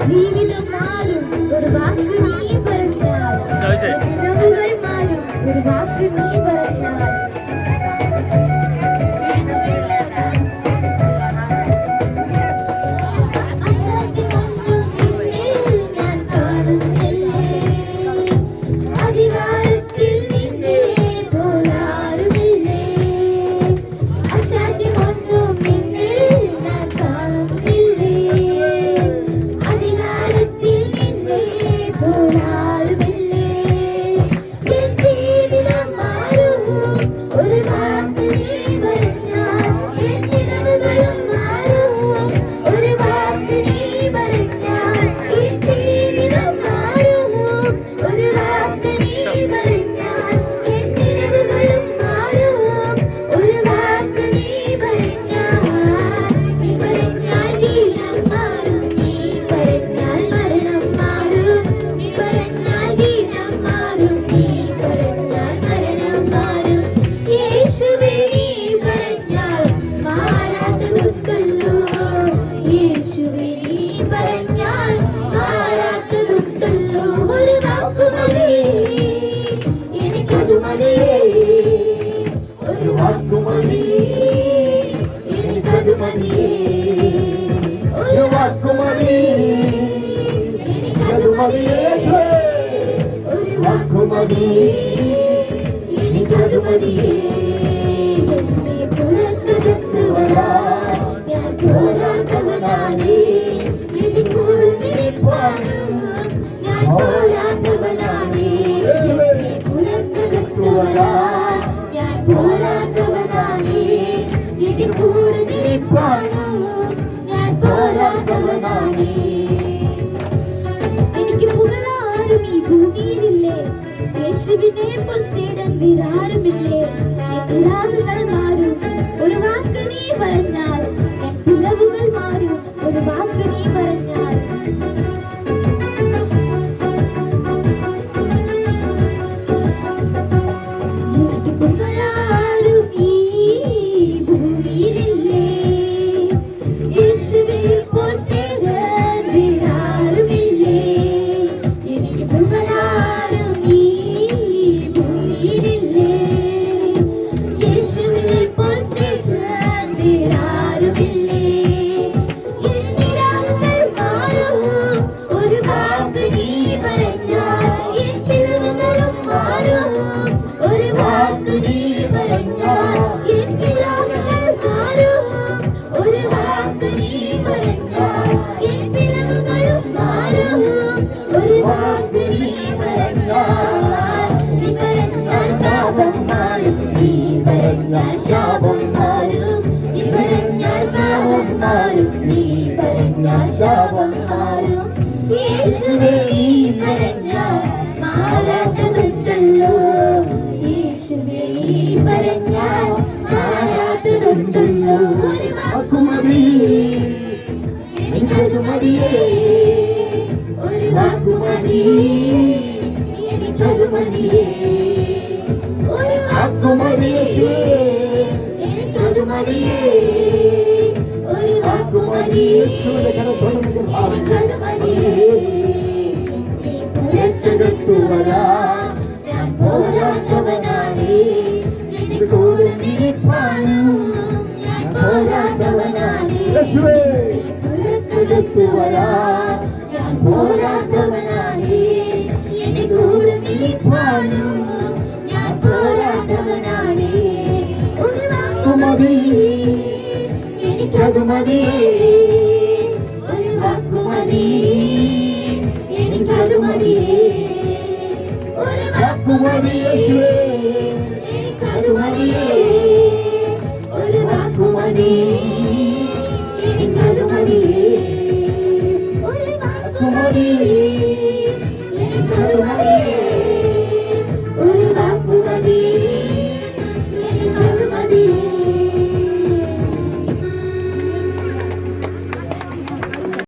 ജീവിതം മാറും ഒരു വാക്ക് നീ പറഞ്ഞാൽ, ഇടവുകൾ മാറും ഒരു വാക്ക് നീ പറഞ്ഞാൽ. ഒരു വാക്കുമതി എനിക്കത് മതിയേ, ഒരു വാക്കുമതി എനിക്കത് മതിയേ, ഒരു വാക്കുമതി എനിക്കത് മതിയേ. പുറത്തു വരാൻ ഞാൻ പോരാത്തവനാണേ, എനിക്കുറുതിരിപ്പാനും ഞാൻ പോരാത്തവനാണേ. പുറത്തു വരാൻ ഞാൻ പോരാത്തവനാണേ, എനിക്കുറുതിരിപ്പാനും ഞാൻ പോരാത്തവനാണേ. എനിക്ക് പുകഴാരും ഈ ഭൂമിയിലില്ലേ, യേശുവിനെ പോസ്റ്റിടാൻ വേറാരുമില്ലേ. എന്റെ രാഗങ്ങൾ മാറും ഒരു വാക്ക് നീ പറഞ്ഞാൽ, എൻ പിളവുകൾ മാറും ഒരു വാക്ക് നീ പറഞ്ഞാൽ. എനിക്ക് പുകഴാരും ഈ ഭൂമിയിലില്ലേ, യേശുവിനെ പോസ്റ്റിടാൻ വേറാരുമില്ലേ. എനിക്ക് പുകഴാരും ഈ ഭൂമിയിലില്ലേ, യേശുവിനെ പോസ്റ്റിടാൻ വേറാരുമില്ലേ. എന്റെ രാഗങ്ങൾ മാറും ഒരു വാക്ക് നീ പറഞ്ഞാൽ, എൻ പിളവുകളും മാറും ഒരു വാക്ക് നീ പറഞ്ഞാൽ. എന്റെ രാഗങ്ങൾ മാറും ഒരു വാക്ക് നീ പറഞ്ഞാൽ, എൻ പിളവുകളും മാറും ഒരു വാക്ക് നീ പറഞ്ഞാൽ. നീ പറഞ്ഞാൽ പാപം മാറും, നീ പറഞ്ഞാൽ ശാപം മാറും. നീ പറഞ്ഞാൽ പാപം മാറും, നീ പറഞ്ഞാൽ ശാപം മാറും. യേശുവേ നീ പറഞ്ഞാൽ മാറാത്തതുണ്ടല്ലോ, യേശുവേ നീ പറഞ്ഞാൽ മാറാത്തതുണ്ടല്ലോ. ഒരു വാക്കുമതി എനിക്കത് മതിയേ, ഒരു വാക്കുമതി എനിക്കത് മതിയേ, ഒരു വാക്കുമതി എനിക്കത് മതിയേ, ഒരു വാക്കുമതി എനിക്കത് മതിയേ. നീ പുറത്തു വരാൻ ഞാൻ പോരാത്തവനാണേ, എനിക്ക് കൂറുതിരിപ്പാനും ഞാൻ പോരാത്തവനാണേ. പുറത്തു വരാൻ ഞാൻ പോരാത്തവനാണേ, എനിക്ക് കൂറുതിരിപ്പാനും ഞാൻ പോരാത്തവനാണേ. ഒരു വാക്കുമതി എനിക്കത് മതിയേ, ഒരു വാക്കുമതി എനിക്കത് മതിയേ, ഒരു വാക്കുമതി.